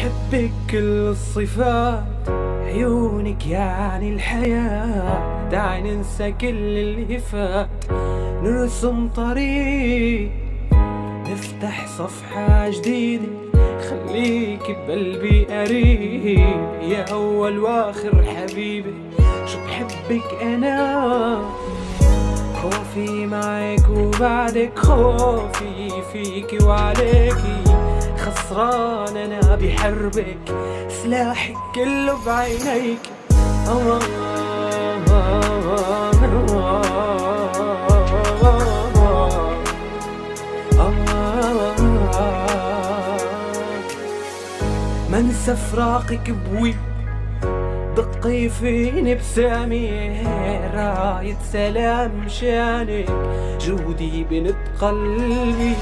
بحبك كل الصفات، عيونك يعني الحياة. داعي ننسى كل اللي فات، نرسم طريق، نفتح صفحة جديدة. خليك بقلبي قريب، يا أول وآخر حبيبي. شو بحبك أنا، خوفي معك وبعدك خوفي فيكي وعليكي. خسران أنا بحربك، سلاحك كله بعينيك. منسى فراقك بوي، دقي فيني بسامي راية سلام شانك. جودي بنت قلبي